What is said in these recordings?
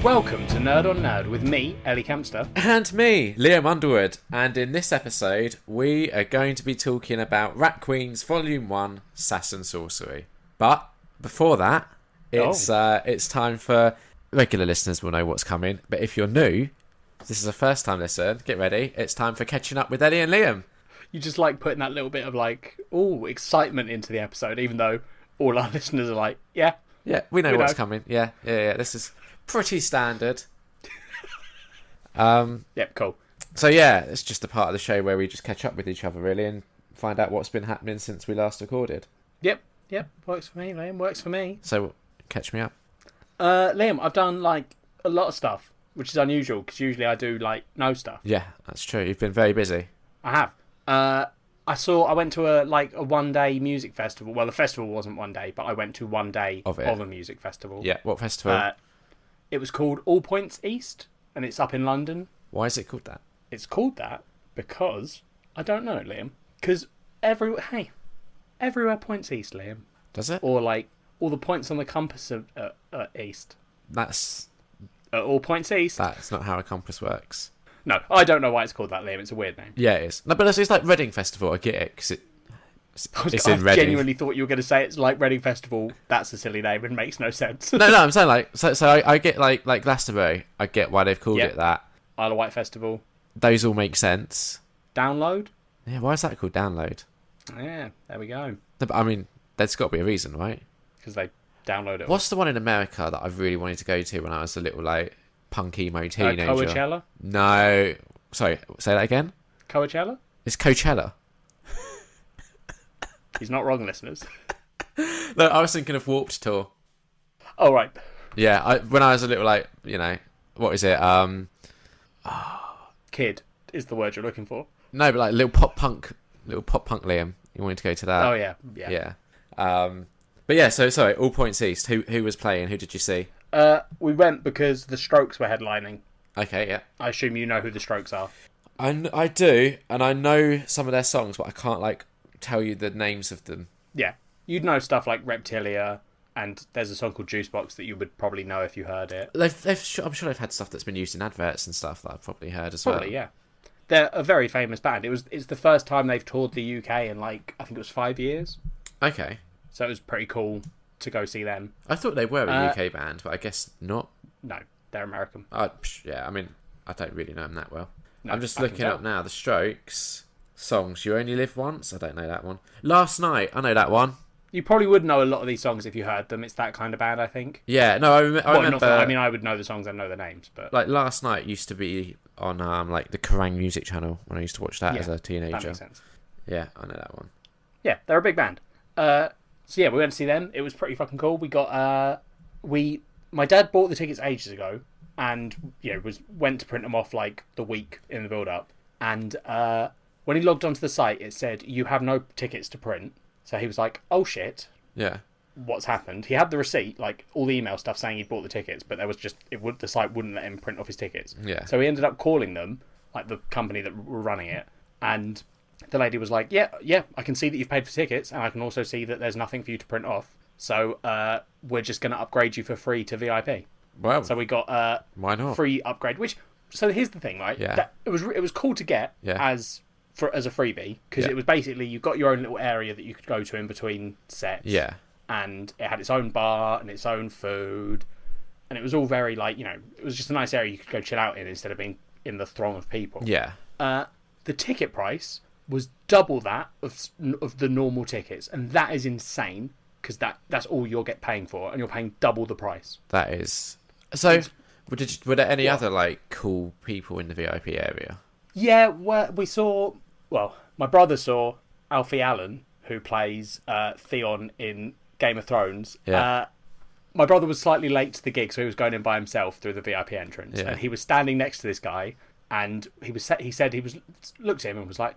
Welcome to Nerd on Nerd with me, Ellie Campster. And me, Liam Underwood. And in this episode, we are going to be talking about Rat Queens Volume 1, Sass and Sorcery. But before that, it's time for... Regular listeners will know what's coming. But if you're new, this is a first time listener, get ready. It's time for Catching Up with Ellie and Liam. You just like putting that little bit of excitement into the episode, even though all our listeners are like, yeah. Yeah, we know what's coming. Yeah. This is... pretty standard. Yep, cool. So yeah, it's just a part of the show where we just catch up with each other really and find out what's been happening since we last recorded. Yep, works for me, Liam, works for me. So, catch me up. Liam, I've done a lot of stuff, which is unusual because usually I do no stuff. Yeah, that's true. You've been very busy. I have. I went to a 1-day music festival. Well, the festival wasn't 1 day, but I went to 1 day of a music festival. Yeah, what festival? It was called All Points East, and it's up in London. Why is it called that? It's called that because... I don't know, Liam. Because everywhere points east, Liam. Does it? Or, all the points on the compass are east. That's... all points east. That's not how a compass works. No, I don't know why it's called that, Liam. It's a weird name. Yeah, it is. No, but it's like Reading Festival. I get it, because it's in Reading. I genuinely thought you were going to say it's like Reading Festival. That's a silly name and makes no sense. No, I'm saying so I get like Glastonbury. I get why they've called it that. Isle of Wight Festival. Those all make sense. Download? Yeah, why is that called Download? Yeah, there we go. No, but I mean, there's got to be a reason, right? Because they download it. What's the one in America that I really wanted to go to when I was a little punk emo teenager? Coachella? No. Sorry, say that again? Coachella? It's Coachella. He's not wrong, listeners. No, I was thinking of Warped Tour. Oh, right. Yeah, when I was a little what is it? Kid is the word you're looking for. No, but little pop punk Liam. You wanted to go to that? Oh yeah. But yeah, so sorry. All Points East. Who was playing? Who did you see? We went because the Strokes were headlining. Okay, yeah. I assume you know who the Strokes are. I do, and I know some of their songs, but I can't tell you the names of them. Yeah, you'd know stuff like Reptilia, and there's a song called Juicebox that you would probably know if you heard it. I'm sure they've had stuff that's been used in adverts and stuff that I've probably heard as well. Probably, yeah. They're a very famous band. It's the first time they've toured the UK in I think it was 5 years. Okay. So it was pretty cool to go see them. I thought they were a UK band, but I guess not. No, they're American. Yeah, I mean, I don't really know them that well. No, I'm just looking up now. The Strokes songs. You Only Live Once. I don't know that one. Last Night. I know that one. You probably would know a lot of these songs if you heard them. It's that kind of band, I think. Yeah, no, I remember. I would know the songs and know the names, but Last Night used to be on the Kerrang music channel when I used to watch that as a teenager. That makes sense. Yeah, I know that one. Yeah, they're a big band. So yeah, we went to see them. It was pretty fucking cool. We got my dad bought the tickets ages ago, and went to print them off the week in the build up, and when he logged onto the site, it said you have no tickets to print. So he was like, "Oh shit." Yeah. What's happened? He had the receipt, all the email stuff saying he'd bought the tickets, but there was the site wouldn't let him print off his tickets. Yeah. So he ended up calling them, the company that were running it, and the lady was like, "Yeah, I can see that you've paid for tickets, and I can also see that there's nothing for you to print off. So we're just going to upgrade you for free to VIP." Well, so we got why not free upgrade. So here's the thing, right? Yeah. It was cool to get as a freebie because it was basically you got your own little area that you could go to in between sets. Yeah. And it had its own bar and its own food, and it was all very it was just a nice area you could go chill out in instead of being in the throng of people. Yeah. The ticket price was double that of the normal tickets, and that is insane because that's all you'll get paying for, and you're paying double the price. That is. So, were there any other cool people in the VIP area? Yeah, we saw. Well, my brother saw Alfie Allen, who plays Theon in Game of Thrones. Yeah. My brother was slightly late to the gig, so he was going in by himself through the VIP entrance, yeah. and he was standing next to this guy, and he said looked at him and was like,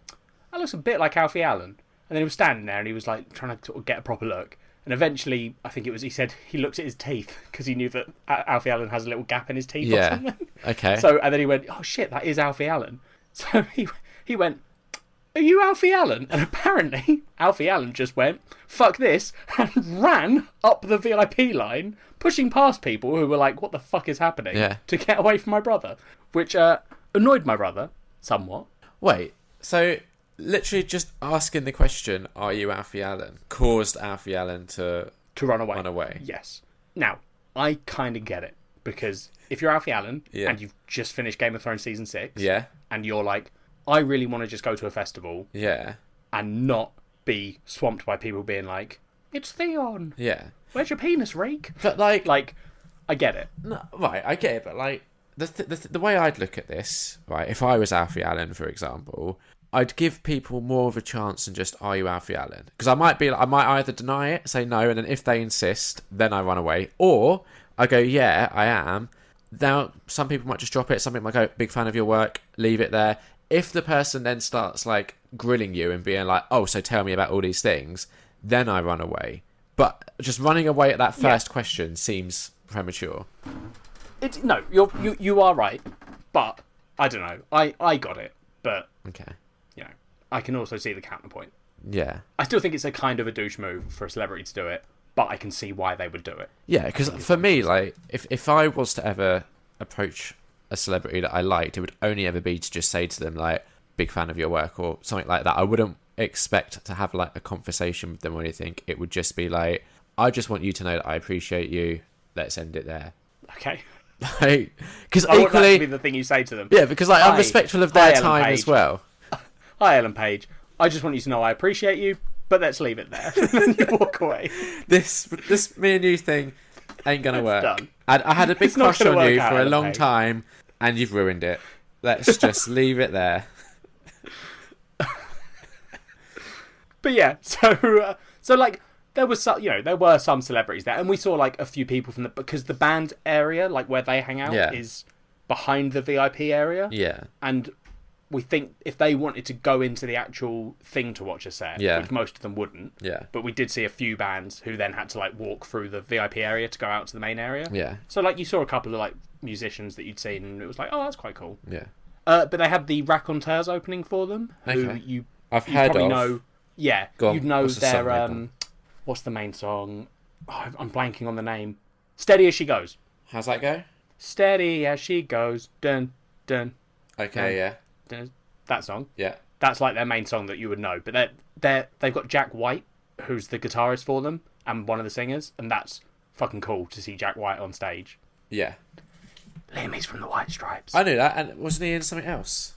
"That looks a bit like Alfie Allen," and then he was standing there and he was trying to sort of get a proper look, and eventually I think he said he looked at his teeth because he knew that Alfie Allen has a little gap in his teeth or something. Okay. So and then he went, "Oh shit, that is Alfie Allen." So he went, are you Alfie Allen? And apparently, Alfie Allen just went, fuck this, and ran up the VIP line, pushing past people who were like, what the fuck is happening? Yeah. To get away from my brother. Which annoyed my brother somewhat. Wait, so literally just asking the question, are you Alfie Allen, caused Alfie Allen to run away. Run away. Yes. Now, I kind of get it. Because if you're Alfie Allen, and you've just finished Game of Thrones Season 6, and you're like, I really want to just go to a festival and not be swamped by people being like, it's Theon. Yeah. Where's your penis, Reek? But like, I get it. No, right, I get it, but like, the way I'd look at this, right, if I was Alfie Allen, for example, I'd give people more of a chance than just, are you Alfie Allen? Because I might either deny it, say no, and then if they insist, then I run away, or I go, yeah, I am. Now, some people might just drop it, some people might go, big fan of your work, leave it there. If the person then starts like grilling you and being like, oh, so tell me about all these things, then I run away. But just running away at that first question seems premature. No, you are right, but I don't know. I got it, but okay, I can also see the counterpoint. Yeah, I still think it's a kind of a douche move for a celebrity to do it, but I can see why they would do it. Yeah, because for me, like, if I was to ever approach a celebrity that I liked, it would only ever be to just say to them, like, big fan of your work or something like that. I wouldn't expect to have, like, a conversation with them or anything. It would just be like, I just want you to know that I appreciate you. Let's end it there. Okay. Like, because I want that equally, to be the thing you say to them. yeah, because like, I'm respectful of their time as well. Hi, Ellen Page. I just want you to know I appreciate you, but let's leave it there. And then you walk away. This me and you thing ain't gonna work. Done. I had a big crush on you for a long Page. time, and you've ruined it. Let's just leave it there. But yeah, so like there was there were some celebrities there, and we saw like a few people from because the band area, like where they hang out, is behind the VIP area. Yeah, and we think if they wanted to go into the actual thing to watch a set, which most of them wouldn't. Yeah. But we did see a few bands who then had to like walk through the VIP area to go out to the main area. Yeah. So like you saw a couple of like musicians that you'd seen, and it was like, oh, that's quite cool. Yeah. But they had the Raconteurs opening for them, who I've heard probably of. know. Yeah, Go on. You'd know their what's the main song? Oh, I'm blanking on the name. Steady as She Goes. How's that go? Steady as she goes, dun dun. Okay, yeah. Dun. That song. Yeah. That's like their main song that you would know. But they've got Jack White, who's the guitarist for them, and one of the singers, and that's fucking cool to see Jack White on stage. Yeah. Liam is from the White Stripes. I knew that, and wasn't he in something else?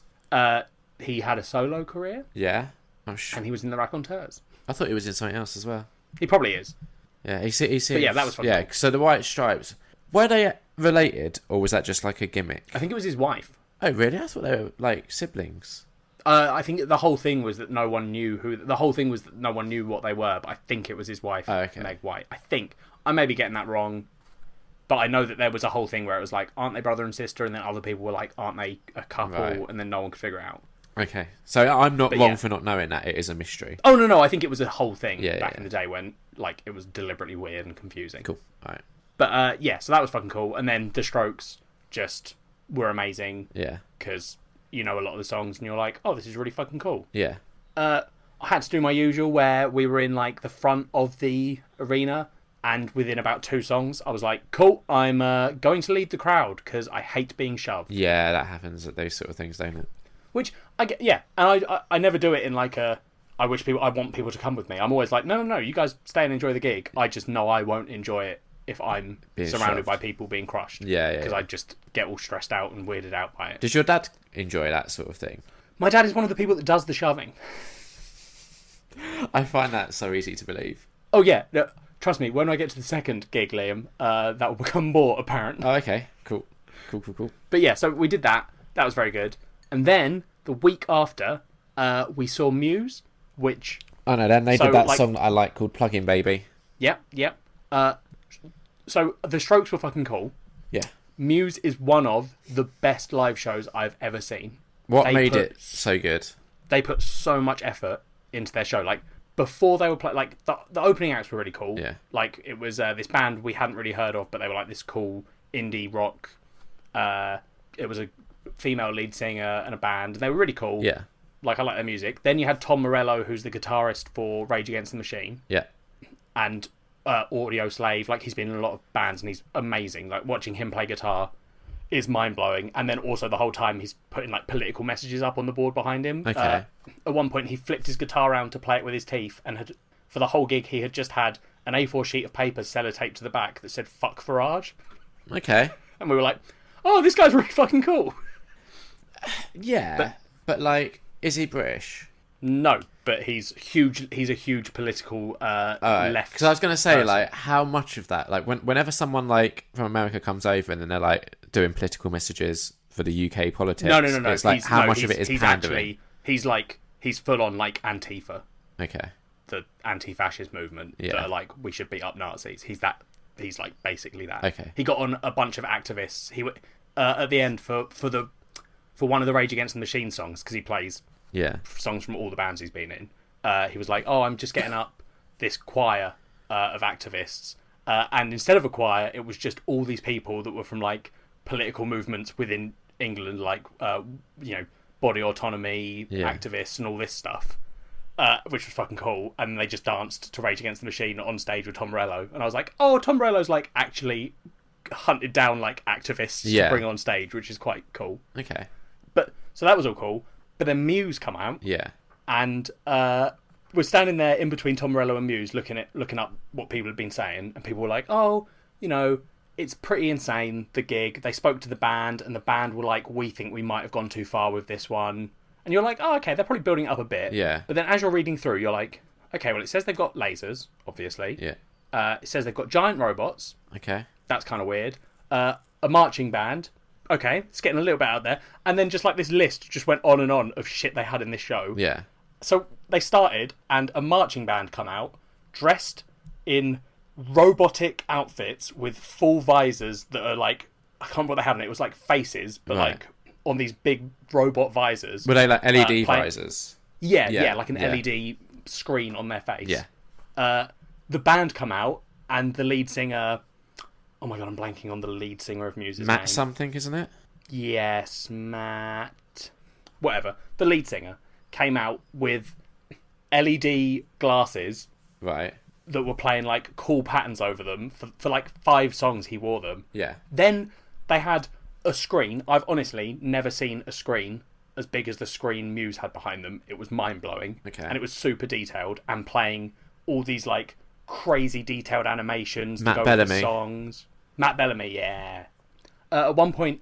He had a solo career. Yeah. I'm sure. And he was in the Raconteurs. I thought he was in something else as well. He probably is. Yeah, he seems... But yeah, that was fun. Yeah, so the White Stripes, were they related, or was that just like a gimmick? I think it was his wife. Oh, really? I thought they were like siblings. I think the whole thing was that no one knew what they were, but I think it was his wife, Meg White. I think. I may be getting that wrong, but I know that there was a whole thing where it was like, aren't they brother and sister? And then other people were like, aren't they a couple? Right. And then no one could figure it out. Okay. So I'm not wrong for not knowing that. It is a mystery. Oh, no. I think it was a whole thing back in the day when like it was deliberately weird and confusing. Cool. All right. But so that was fucking cool. And then the Strokes just were amazing. Yeah. Because you know a lot of the songs and you're like, oh, this is really fucking cool. Yeah. I had to do my usual where we were in like the front of the arena, and within about 2 songs I was like, cool, I'm going to lead the crowd because I hate being shoved. Yeah, that happens at those sort of things, don't it? Which I get, and I never do it in like I want people to come with me. I'm always like, no, you guys stay and enjoy the gig. I just know I won't enjoy it if I'm surrounded by people being crushed. Yeah. Because I just get all stressed out and weirded out by it. Does your dad enjoy that sort of thing? My dad is one of the people that does the shoving. I find that so easy to believe. Oh yeah, no, trust me. When I get to the second gig, Liam, that will become more apparent. Oh, okay, cool. But yeah, so we did that. That was very good. And then the week after, we saw Muse, which... Oh no, then they did that song that I like called Plug-in Baby. Yep. So the Strokes were fucking cool. Yeah. Muse is one of the best live shows I've ever seen. What made it so good? They put so much effort into their show. Like, before they were playing... Like, the opening acts were really cool. Yeah. Like, it was this band we hadn't really heard of, but they were like this cool indie rock... it was a female lead singer and a band, and they were really cool. Yeah. Like, I like their music. Then you had Tom Morello, who's the guitarist for Rage Against the Machine. Yeah. And Audio Slave. Like, he's been in a lot of bands and he's amazing. Like, watching him play guitar is mind-blowing. And then also the whole time he's putting, like, political messages up on the board behind him. Okay. At one point, he flipped his guitar around to play it with his teeth, and for the whole gig, he had just had an A4 sheet of paper sellotaped to the back that said, "Fuck Farage." Okay. And we were like, oh, this guy's really fucking cool. Yeah. But like, is he British? No, but he's huge. He's a huge political left. Because I was going to say, person. like, how much of that, like, whenever someone like from America comes over and then they're like doing political messages for the UK politics, No. it's like how much of it is pandering? He's full on like Antifa, Okay. the anti-fascist movement. Yeah. That are like, we should beat up Nazis. He's like basically that. Okay. He got on a bunch of activists. He at the end for one of the Rage Against the Machine songs, because he plays songs from all the bands he's been in. He was like, "Oh, I'm just getting up this choir of activists," and instead of a choir, it was just all these people that were from like political movements within England, like body autonomy activists and all this stuff, which was fucking cool. And they just danced to Rage Against the Machine on stage with Tom Morello, and I was like, "Oh, Tom Morello's like actually hunted down like activists to bring on stage," which is quite cool. Okay. But so that was all cool. But then Muse come out, and we're standing there in between Tom Morello and Muse, looking up what people had been saying, and people were like, "Oh, it's pretty insane, the gig." They spoke to the band, and the band were like, "We think we might have gone too far with this one." And you're like, "Oh, okay, they're probably building it up a bit." Yeah. But then as you're reading through, you're like, "Okay, well, it says they've got lasers, obviously. Yeah. It says they've got giant robots. Okay. That's kind of weird. A marching band. Okay, it's getting a little bit out there." And then just like this list just went on and on of shit they had in this show. Yeah. So they started, and a marching band come out, dressed in robotic outfits with full visors that are like, I can't remember what they had on it. It was like faces, but like on these big robot visors. Were they like LED visors? Yeah, like an LED screen on their face. Yeah. The band come out, and the lead singer... Oh my god, I'm blanking on the lead singer of Muse's Matt name. something, isn't it? Yes, Matt... Whatever. The lead singer came out with LED glasses... Right. That were playing like cool patterns over them. For like 5 songs he wore them. Yeah. Then they had a screen. I've honestly never seen a screen as big as the screen Muse had behind them. It was mind-blowing. Okay. And it was super detailed, and playing all these like crazy detailed animations Matt to go Bellamy. with the songs. Matt Bellamy, yeah. At one point,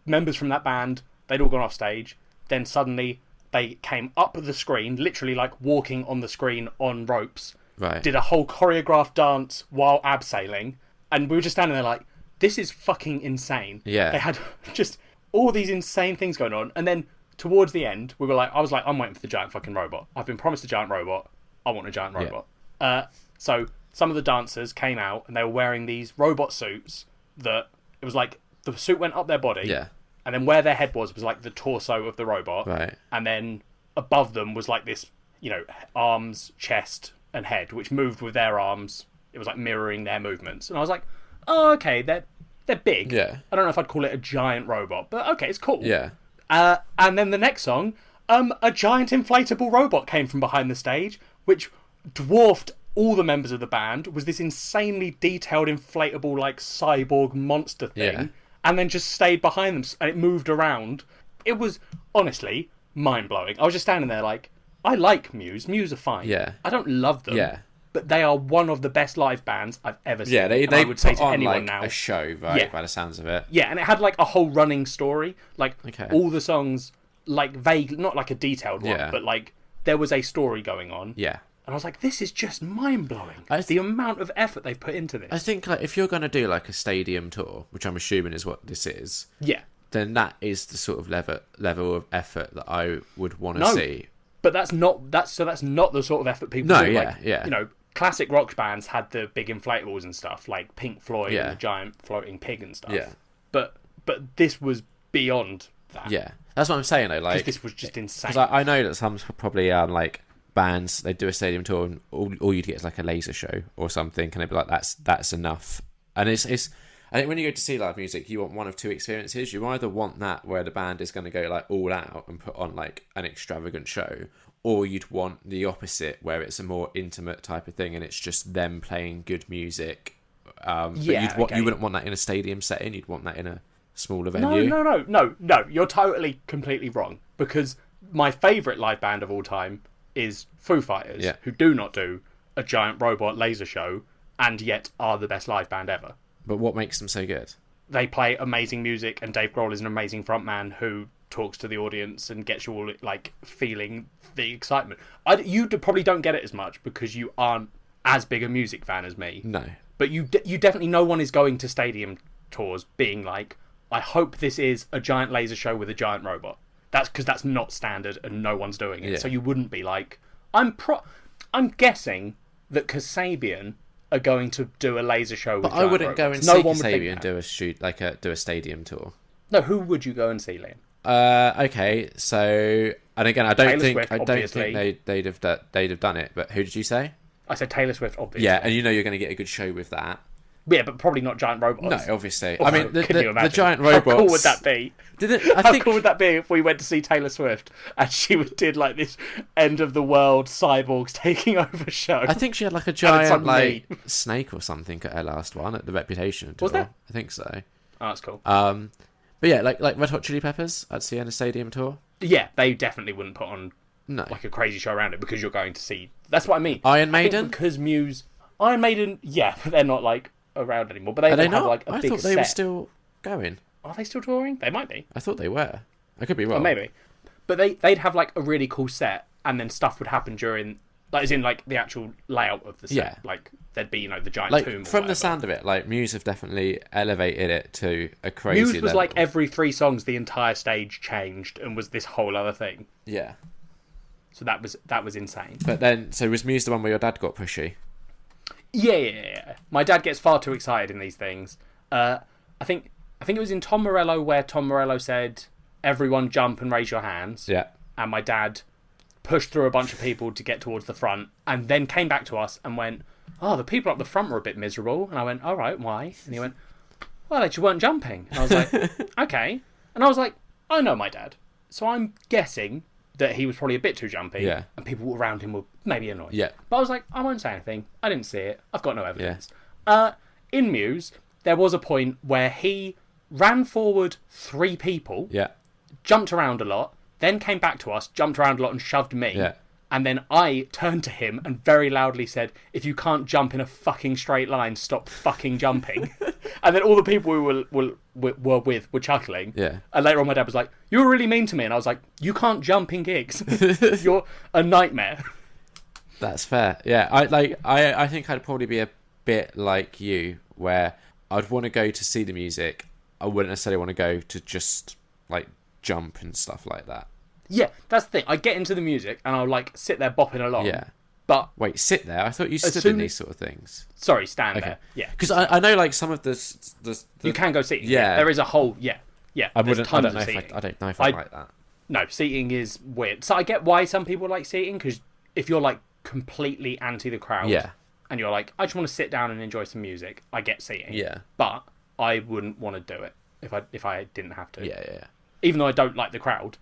members from that band, they'd all gone off stage. Then suddenly they came up the screen, literally like walking on the screen on ropes. Right. Did a whole choreographed dance while abseiling, and we were just standing there like, this is fucking insane. Yeah. They had just all these insane things going on, and then towards the end, I was like, I'm waiting for the giant fucking robot. I've been promised a giant robot. I want a giant robot. So some of the dancers came out, and they were wearing these robot suits that it was like the suit went up their body. Yeah. And then where their head was like the torso of the robot. Right. And then above them was like this, arms, chest, and head, which moved with their arms. It was like mirroring their movements. And I was like, oh, okay, they're big. Yeah. I don't know if I'd call it a giant robot, but okay, it's cool. Yeah. And then the next song, a giant inflatable robot came from behind the stage, which dwarfed all the members of the band, was this insanely detailed inflatable like cyborg monster thing, and then just stayed behind them, and it moved around. It was honestly mind-blowing. I was just standing there like, I like Muse. Muse are fine. Yeah. I don't love them. Yeah. But they are one of the best live bands I've ever seen. Yeah, they I would say put to on anyone like now, a show, right? By the sounds of it. Yeah, and it had like a whole running story. Like Okay. all the songs, like vague, not like a detailed one, but like there was a story going on. Yeah. And I was like, this is just mind-blowing. I The amount of effort they've put into this. I think like if you're going to do like a stadium tour, which I'm assuming is what this is, Yeah. then that is the sort of level of effort that I would want to see. But that's not the sort of effort people do. Like, classic rock bands had the big inflatables and stuff, like Pink Floyd and the giant floating pig and stuff. Yeah. But this was beyond that. Yeah. That's what I'm saying though. Like this was just insane. Because I know that some probably like bands, they do a stadium tour and all you'd get is like a laser show or something, and they'd be like, that's enough. And it's I think when you go to see live music, you want one of two experiences. You either want that where the band is going to go like all out and put on like an extravagant show, or you'd want the opposite where it's a more intimate type of thing and it's just them playing good music. But you wouldn't want that in a stadium setting. You'd want that in a smaller venue. No. You're totally, completely wrong. Because my favourite live band of all time is Foo Fighters, who do not do a giant robot laser show and yet are the best live band ever. But what makes them so good? They play amazing music, and Dave Grohl is an amazing frontman who talks to the audience and gets you all like feeling the excitement. You probably don't get it as much because you aren't as big a music fan as me. No. But you definitely, no one is going to stadium tours being like, I hope this is a giant laser show with a giant robot. That's because that's not standard and no one's doing it. Yeah. So you wouldn't be like, I'm guessing that Kasabian are going to do a laser show with giant robots. I wouldn't go and see Kasabian do a stadium tour. No, who would you go and see, Liam? Okay, so, and again, I don't think they'd have done it. But who did you say? I said Taylor Swift, obviously. Yeah, and you know you're going to get a good show with that. Yeah, but probably not giant robots. No, obviously. I mean, the giant robots. How cool would that be? How cool would that be if we went to see Taylor Swift and she did like this end of the world cyborgs taking over show? I think she had like a giant like snake or something at her last one at the Reputation tour. Was that? I think so. Oh, that's cool. But yeah, like Red Hot Chili Peppers, I'd see on a stadium tour. Yeah, they definitely wouldn't put on like a crazy show around it because you're going to see. That's what I mean. Iron Maiden, because Muse, Iron Maiden, yeah, but they're not like around anymore. But they have like a big set. I thought they were still going. Are they still touring? They might be. I thought they were. I could be wrong. Or maybe. But they'd have like a really cool set, and then stuff would happen during, like, as in like the actual layout of the set. Yeah. Like there'd be, the giant like, tomb. From the sound of it, like Muse have definitely elevated it to a crazy level. Muse was like every 3 songs the entire stage changed and was this whole other thing. Yeah. So that was insane. But then, so was Muse the one where your dad got pushy? Yeah. My dad gets far too excited in these things. I think it was in Tom Morello where Tom Morello said, "Everyone jump and raise your hands." Yeah. And my dad pushed through a bunch of people to get towards the front, and then came back to us and went, "Oh, the people up the front were a bit miserable." And I went, "All right, why?" And he went, "Well, they just weren't jumping." And I was like, "Okay." And I was like, "I know my dad, so I'm guessing that he was probably a bit too jumpy." Yeah. And people around him were maybe annoyed. Yeah. But I was like, I won't say anything. I didn't see it. I've got no evidence. Yeah. In Muse, there was a point where he ran forward 3 people. Yeah. Jumped around a lot, then came back to us, jumped around a lot and shoved me. Yeah. And then I turned to him and very loudly said, "If you can't jump in a fucking straight line, stop fucking jumping." And then all the people we were with were chuckling. Yeah. And later on my dad was like, "You were really mean to me." And I was like, "You can't jump in gigs. You're a nightmare." That's fair. Yeah. I think I'd probably be a bit like you, where I'd want to go to see the music. I wouldn't necessarily want to go to just like jump and stuff like that. Yeah, that's the thing. I get into the music and I'll like sit there bopping along. Yeah. But wait, sit there? I thought you stood in these sort of things. Sorry, stand there. Yeah. Because I know like some of the you can go seating. Yeah. There is a whole yeah. I don't know if I like that. No, seating is weird. So I get why some people like seating, because if you're like completely anti the crowd, yeah, and you're like, I just want to sit down and enjoy some music, I get seating. Yeah. But I wouldn't want to do it if I didn't have to. Yeah. Even though I don't like the crowd,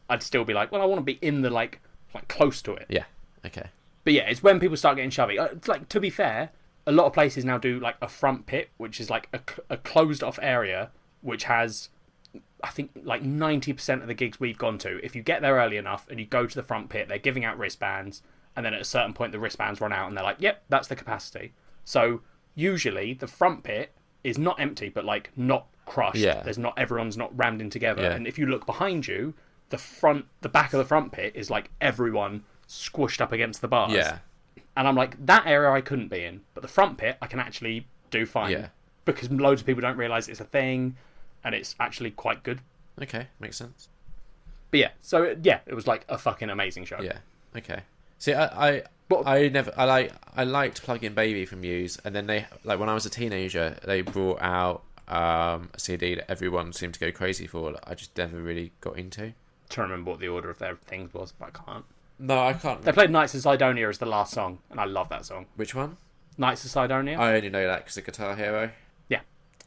I'd still be like, well, I want to be in the like close to it. Yeah. Okay. But yeah, it's when people start getting shovey. It's like, to be fair, a lot of places now do like a front pit, which is like a closed off area, which has, I think, like 90% of the gigs we've gone to, if you get there early enough and you go to the front pit, they're giving out wristbands, and then at a certain point the wristbands run out and they're like, yep, that's the capacity. So usually the front pit is not empty, but like not crushed. Yeah. Everyone's not rammed in together. Yeah. And if you look behind you, the back of the front pit is like everyone squished up against the bars. Yeah. And I'm like, that area I couldn't be in, but the front pit I can actually do fine. Yeah. Because loads of people don't realise it's a thing, and it's actually quite good. Okay, makes sense. But yeah, so yeah, it was like a fucking amazing show. Yeah. Okay. See, I liked Plug In Baby from Muse, and then they, like, when I was a teenager, they brought out a CD that everyone seemed to go crazy for that I just never really got into. Trying to remember what the order of their things was, but I can't. No, I can't. They played Knights of Sidonia as the last song, and I love that song. Which one? Knights of Sidonia. I only know that because of Guitar Hero. Yeah.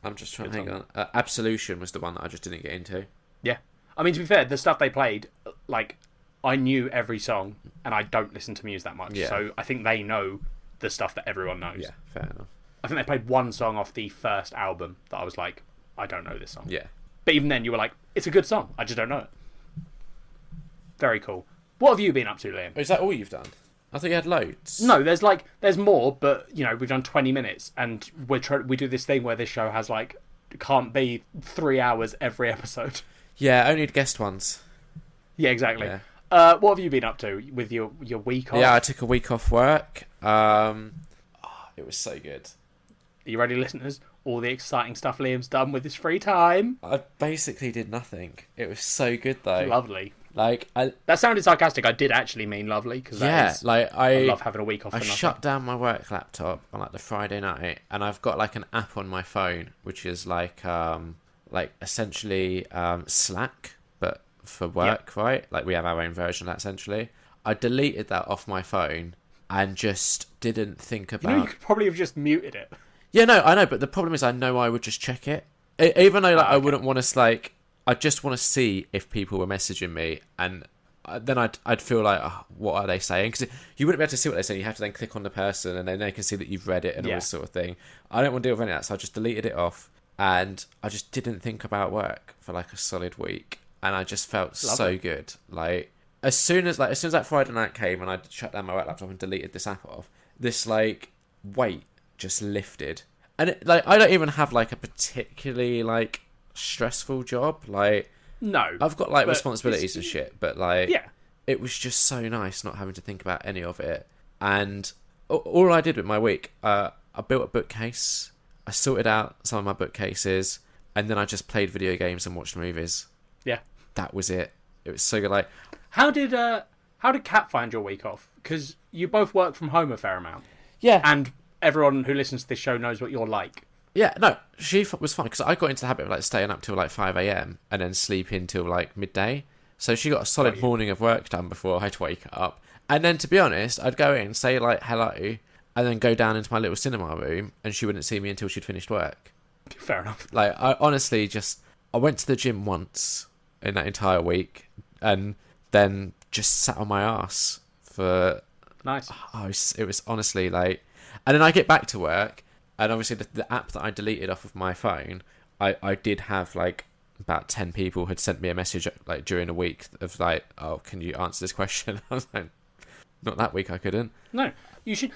I'm just trying to hang on. Absolution was the one that I just didn't get into. Yeah. I mean, to be fair, the stuff they played, like, I knew every song, and I don't listen to Muse that much. Yeah. So I think they know the stuff that everyone knows. Yeah, fair enough. I think they played one song off the first album that I was like, I don't know this song. Yeah. But even then, you were like, it's a good song. I just don't know it. Very cool. What have you been up to, Liam? Is that all you've done? I thought you had loads. No, there's more, but, you know, we've done 20 minutes, and we do this thing where this show has, like, can't be 3 hours every episode. Yeah, only guest ones. Yeah, exactly. Yeah. What have you been up to with your week off? Yeah, I took a week off work. It was so good. Are you ready, listeners? All the exciting stuff Liam's done with his free time. I basically did nothing. It was so good though. Lovely. Like that sounded sarcastic. I did actually mean lovely because I love having a week off. I shut down my work laptop on like the Friday night, and I've got like an app on my phone which is like essentially Slack, but for work, right? Like we have our own version of that essentially. I deleted that off my phone and just didn't think about. You could probably have just muted it. Yeah, no, I know, but the problem is I know I would just check it. Even though I wouldn't want to, like, I just want to see if people were messaging me, and then I'd feel like, oh, what are they saying? Because you wouldn't be able to see what they're saying. You have to then click on the person, and then they can see that you've read it and all this sort of thing. I don't want to deal with any of that, so I just deleted it off, and I just didn't think about work for like a solid week, and I just felt so good. Like as soon as that Friday night came, and I shut down my work laptop and deleted this app off, this like weight just lifted. And I don't even have like a particularly like stressful job. Like no, I've got like responsibilities and shit, but like yeah, it was just so nice not having to think about any of it. And all I did with my week, I built a bookcase, I sorted out some of my bookcases, and then I just played video games and watched movies. Yeah, that was it. It was so good. Like how did Kat find your week off? Because you both work from home a fair amount. Yeah, and everyone who listens to this show knows what you're like. Yeah, no, she was fine because I got into the habit of like staying up till like 5 a.m. and then sleeping till like midday. So she got a solid morning of work done before I'd wake up. And then to be honest, I'd go in, say like hello, and then go down into my little cinema room, and she wouldn't see me until she'd finished work. Fair enough. Like I honestly I went to the gym once in that entire week, and then just sat on my ass for. Nice. Oh, it was honestly like. And then I get back to work, and obviously the app that I deleted off of my phone, I did have like about 10 people had sent me a message like during the week of like, oh, can you answer this question? I was like, not that week I couldn't. No, you should.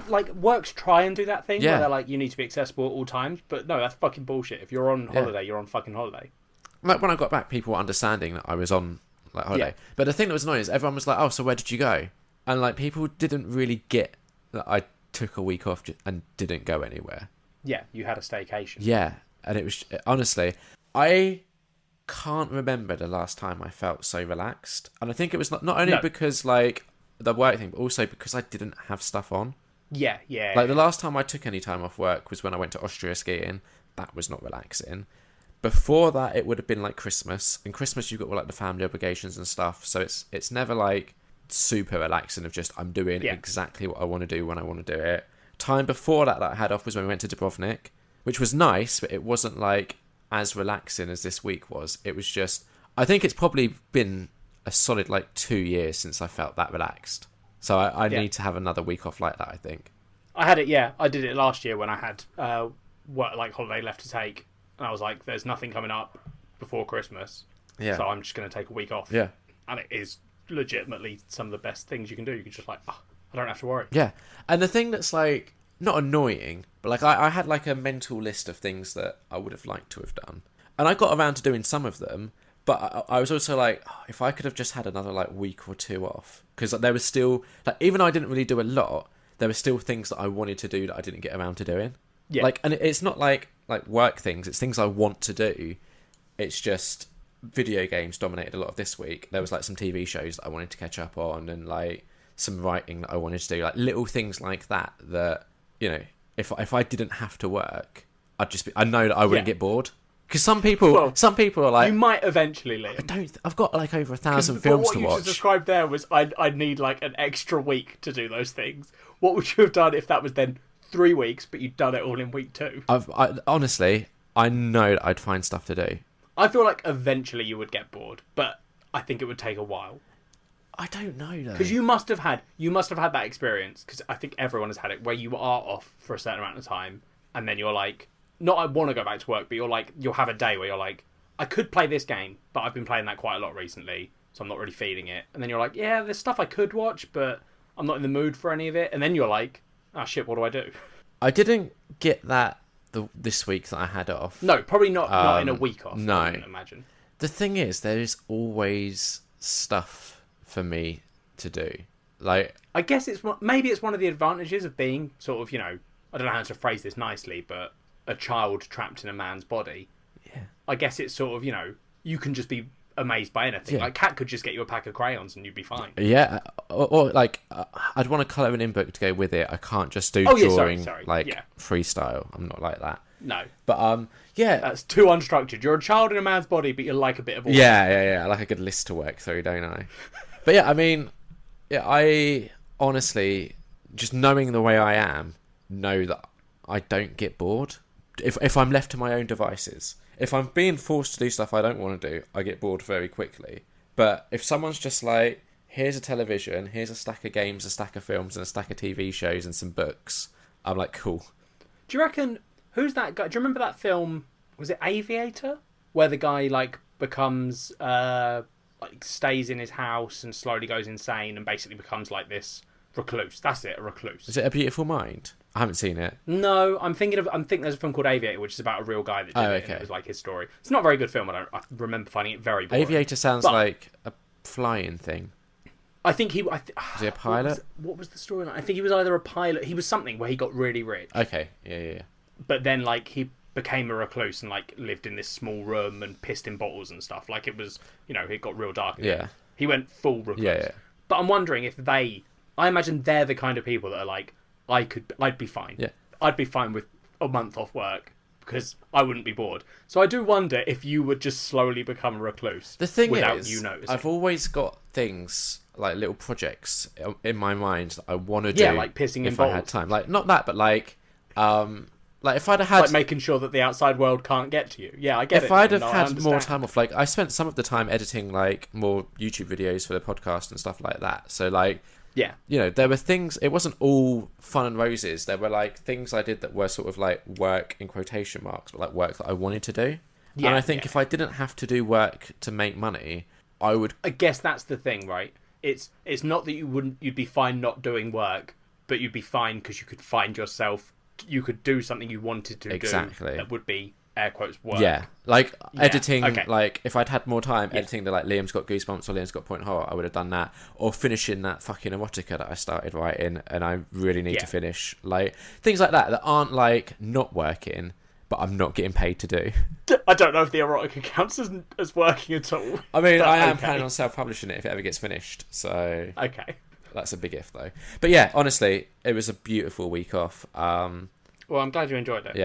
Like works try and do that thing where they're like, you need to be accessible at all times, but no, that's fucking bullshit. If you're on holiday, you're on fucking holiday. Like when I got back, people were understanding that I was on like holiday. Yeah. But the thing that was annoying is everyone was like, oh, so where did you go? And like people didn't really get that I took a week off and didn't go anywhere. Yeah, you had a staycation. Yeah, and it was honestly, I can't remember the last time I felt so relaxed. And I think it was not only because like the work thing, but also because I didn't have stuff on. Yeah. Like the last time I took any time off work was when I went to Austria skiing. That was not relaxing. Before that, it would have been like Christmas. And Christmas, you've got all like the family obligations and stuff. So it's never like super relaxing of just I'm doing exactly what I want to do when I want to do it. Time before that I had off was when we went to Dubrovnik, which was nice, but it wasn't like as relaxing as this week was. It was just, I think it's probably been a solid like 2 years since I felt that relaxed. So I need to have another week off like that, I think. I had it, I did it last year when I had holiday left to take, and I was like, there's nothing coming up before Christmas, so I'm just going to take a week off. Yeah. And it is legitimately some of the best things you can do. You can just like, I don't have to worry. Yeah. And the thing that's like not annoying, but like I had like a mental list of things that I would have liked to have done, and I got around to doing some of them, but I was also like, oh, if I could have just had another like week or two off, because there was still like, even though I didn't really do a lot, there were still things that I wanted to do that I didn't get around to doing. Yeah. Like, and it's not like work things, it's things I want to do. It's just video games dominated a lot of this week. There was like some TV shows that I wanted to catch up on, and like some writing that I wanted to do, like little things like that, you know, if I didn't have to work, I know that I wouldn't get bored. Because some people are like, you might eventually, Liam. I've got like over 1,000 films to watch. What you just described there was I'd need like an extra week to do those things. What would you have done if that was then 3 weeks, but you'd done it all in week 2. Honestly, I know that I'd find stuff to do. I feel like eventually you would get bored, but I think it would take a while. I don't know though. Because you must have had that experience, because I think everyone has had it, where you are off for a certain amount of time, and then you're like, not I want to go back to work, but you'll have a day where you're like, I could play this game, but I've been playing that quite a lot recently, so I'm not really feeling it. And then you're like, yeah, there's stuff I could watch, but I'm not in the mood for any of it. And then you're like, oh shit, what do I do? I didn't get that this week that I had off. No, probably not in a week off. No. I wouldn't imagine. The thing is, there is always stuff for me to do. Like, I guess maybe it's one of the advantages of being sort of, I don't know how to phrase this nicely, but a child trapped in a man's body. Yeah. I guess it's sort of, you can just be amazed by anything. Yeah. Like, Kat could just get you a pack of crayons and you'd be fine. Yeah, or like, I'd want a colouring in book to go with it. I can't just do drawing, freestyle. I'm not like that. No. But, yeah. That's too unstructured. You're a child in a man's body, but you like a bit of all. Yeah. I like a good list to work through, don't I? But yeah, I mean, I honestly, just knowing the way I am, know that I don't get bored. If I'm left to my own devices. If I'm being forced to do stuff I don't want to do, I get bored very quickly. But if someone's just like, here's a television, here's a stack of games, a stack of films, and a stack of TV shows and some books, I'm like, cool. Do you reckon, who's that guy? Do you remember that film, was it Aviator? Where the guy, becomes, stays in his house and slowly goes insane and basically becomes like this recluse. That's it, a recluse. Is it A Beautiful Mind? I haven't seen it. No, I think there's a film called Aviator, which is about a real guy that did it. And it was like his story. It's not a very good film. I remember finding it very boring. Aviator sounds like a flying thing. I think he... Was he a pilot? What was the story? I think he was either a pilot... He was something where he got really rich. Okay, yeah. But then, he became a recluse and, lived in this small room and pissed in bottles and stuff. It was... it got real dark. Yeah. He went full recluse. Yeah. But I'm wondering if they... I imagine they're the kind of people that are like, I'd be fine. Yeah. I'd be fine with a month off work because I wouldn't be bored. So I do wonder if you would just slowly become a recluse. The thing without is, you noticing. I've always got things like little projects in my mind that I want to do. Yeah, like pissing in bottles. If I had time, not that, but if I'd have had making sure that the outside world can't get to you. Yeah, I get it. If I'd have had more time off, I spent some of the time editing more YouTube videos for the podcast and stuff like that. So yeah. There were things, it wasn't all fun and roses. There were things I did that were sort of work in quotation marks, but work that I wanted to do. Yeah, and I think if I didn't have to do work to make money, I would... I guess that's the thing, right? It's not that you'd be fine not doing work, but you'd be fine because you could find yourself, you could do something you wanted to do that would be air quotes work. Yeah, editing, if I'd had more time editing the Liam's Got Goosebumps or Liam's Got Point Horror, I would have done that. Or finishing that fucking erotica that I started writing and I really need to finish. Things like that aren't not working, but I'm not getting paid to do. I don't know if the erotica counts as working at all. I mean, I am planning on self-publishing it if it ever gets finished, so... Okay. That's a big if, though. But yeah, honestly, it was a beautiful week off. Well, I'm glad you enjoyed it. Yeah.